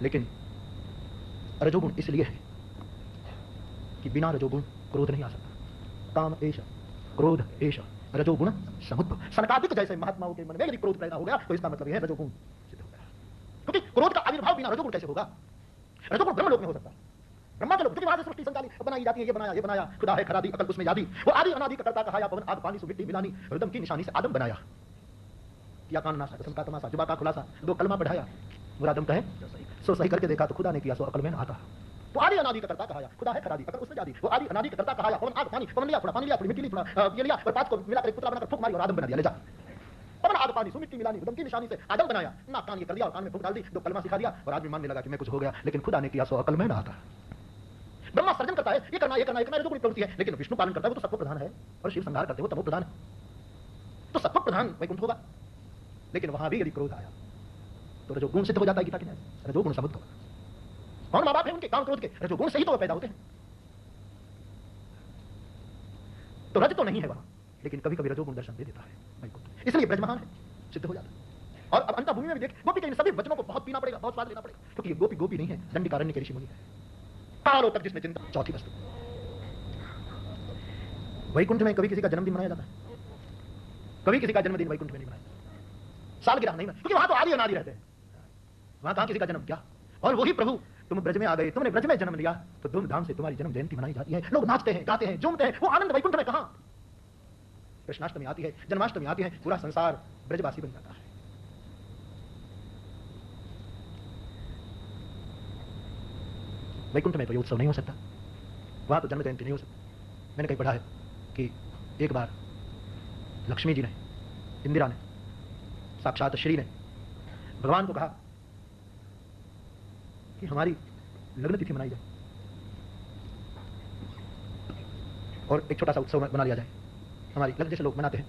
लेकिन रजोगुण इसलिए है कि बिना रजोगुण क्रोध नहीं आ सकता। काम एष, क्रोध एष, रजोगुण समुद्भव। सनकादिक जैसे महात्माओं के मन में यदि क्रोध पैदा हो गया तो इसका मतलब यह है रजोगुण सिद्ध हो गया। क्योंकि क्रोध का आविर्भाव बिना रजोगुण कैसे होगा? रजोगुण ब्रह्मलोक में हो सकता है, ब्रह्मा के लोक, क्योंकि वहां से सृष्टि संचालित बनाई जाती है। ये बनाया, खुदा है खरादी, अकल उसमें यादी, वो आदि अनादि का करता कहाया, पवन आग पानी मिट्टी मिलानी, हृदय की निशानी से आदम बनाया, किया कान नासा, कसम का तमाशा, जुबा का खुलासा, दो कलमा बढ़ाया, बुरा आदम कहे सो सही करके देखा तो खुदा ने किया सो अकल में आता। तो आदि अनादि का करता कहाया, खुदा है खरादी, अकल उसमें यादी, वो आदि अनादि का करता कहाया, पवन आग पानी, पवन लिया, थोड़ा पानी लिया, थोड़ी मिट्टी ली, थोड़ा ये लिया और पांच को मिलाकर एक पुतला बनाकर फूंक मारी और आदम बना दिया। ले जा, पवन आग पानी मिट्टी मिलानी, हृदय की निशानी से आदम बनाया, ना कान ये कर दिया और कान में फूंक डाल दी, दो कलमा सिखा दिया और आदमी मानने लगा कि मैं कुछ हो गया। लेकिन खुदा ने किया सो अकल में ना आता। ब्रह्मा सर्जन करता है, ये करना रजोगुणी प्रवृत्ति है, लेकिन विष्णु पालन करता है, वो तो सत्व प्रधान है, और शिव संहार करते हैं, वो तमो प्रधान है। तो सत्व प्रधान वैकुंठ होगा, लेकिन वहां भी यदि क्रोध आया तो रजोगुण सिद्ध हो जाता है। गीता के न्याय रजोगुण समुद्ध होगा। कौन मां बाप है उनके? काम क्रोध के, रजोगुण से ही तो पैदा होते हैं। तो रज तो नहीं है वहां, लेकिन कभी कभी रजोगुण दर्शन दे देता है वैकुंठ, इसलिए ब्रजमहान है, सिद्ध हो जाता है। और अब अंतः भूमि में भी देख, गोपी के इन सभी वचनों को बहुत पीना पड़ेगा, बहुत स्वाद लेना पड़ेगा, क्योंकि ये गोपी नहीं है, दंडिकारण्य के ऋषि मुनि है। कालों तक जिसमें चिंता। चौथी वस्तु, वैकुंठ में कभी किसी का जन्मदिन मनाया जाता है? कभी किसी का जन्मदिन वैकुंठ में नहीं मनाया, सालगिरह नहीं मनाया, क्योंकि वहां तो आदि अनादि रहते हैं, वहां कहां किसी का जन्म क्या। और वही प्रभु तुम ब्रज में आ गए, तुमने ब्रज में जन्म लिया तो धूमधाम से तुम्हारी जन्म जयंती मनाई जाती है, लोग नाचते हैं, गाते हैं, झूमते हैं। वो आनंद वैकुंठ में कहां? कृष्णाष्टमी आती है, जन्माष्टमी आती है, पूरा संसार ब्रजवासी बन जाता है। वैकुंठ में तो ये उत्सव नहीं हो सकता, वहां तो जन्म जयंती नहीं हो सकती। मैंने कहीं पढ़ा है कि एक बार लक्ष्मी जी ने, इंदिरा ने, साक्षात श्री ने भगवान को कहा कि हमारी लग्न तिथि मनाई जाए और एक छोटा सा उत्सव बना लिया जाए, हमारी लग्न जैसे लोग मनाते हैं।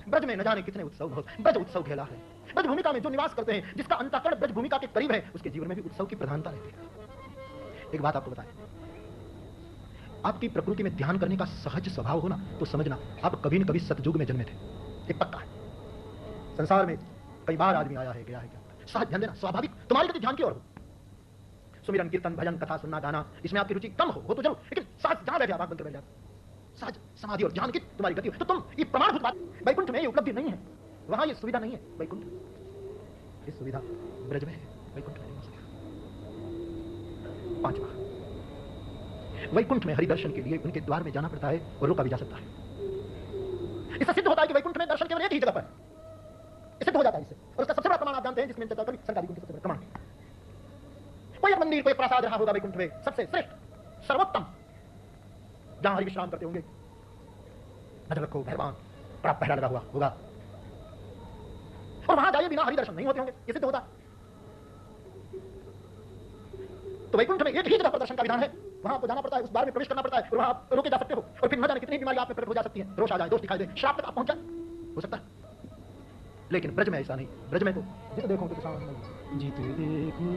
ब्रज में न जाने कितने उत्सव, ब्रज उत्सव खेला है। ब्रज भूमिका में जो निवास करते हैं, जिसका अंतःकरण ब्रज भूमिका के करीब है, उसके जीवन में भी उत्सव की प्रधानता रहती है। एक बात आपको बताएं, आपकी प्रकृति में ध्यान करने का सहज स्वभाव हो ना, तो समझना आप कभी न कभी सतयुग में जन्मे थे, ये पक्का है। संसार में कई बार आदमी आया है, गया है, क्या सहज ध्यान देना, स्वाभाविक तुम्हारी गति ध्यान की ओर हो। सुमिरन, कीर्तन, भजन, कथा सुनना, गाना, इसमें आपकी रुचि कम हो तो जरूर, लेकिन सहज जहां बैठे आप बनकर बैठ जाते, सहज समाधि और ध्यान की तुम्हारी गति हो, तो तुम ये प्रमाणभूत बात। वैकुंठ में ये उपलब्धि नहीं है, वहां ये सुविधा नहीं है। वैकुंठ ये सुविधा ब्रज में है, वैकुंठ में नहीं हो सकती। पांचवा, वैकुंठ में हरि दर्शन के लिए उनके द्वार में जाना पड़ता है और रोका भी जा सकता है। इससे सिद्ध होता है कि वैकुंठ में दर्शन केवल एक ही जगह पर, सिद्ध हो जाता है इससे। और उसका सबसे बड़ा प्रमाण आप जानते हैं, जिसमें चर्चा करी, सरकारी सबसे बड़ा प्रमाण, कोई एक मंदिर, कोई प्रासाद रहा होगा वैकुंठ में सबसे श्रेष्ठ, सर्वोत्तम, जहां हरि विश्राम करते होंगे, नजर रखो मेहरबान, बड़ा पहरा लगा हुआ होगा, और वहां जाइए बिना हरि दर्शन नहीं होते होंगे, ये सिद्ध होता। तो वैकुंठ में एक ही जगह पर दर्शन का विधान है, वहां आपको जाना पड़ता है, उस बार में प्रवेश करना पड़ता है, और वहां आप रोके जा सकते हो, और फिर न जाने कितनी बीमारी आप में प्रकट हो जा सकती है, रोष आ जाए, दोष दिखाई दे, श्राप तक आप पहुंच जाए, हो सकता है। लेकिन ब्रज में ऐसा नहीं, ब्रज में तो जित देखो तो शाम नहीं, जित देखो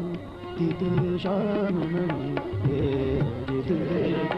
तित शाम नहीं, जित देखो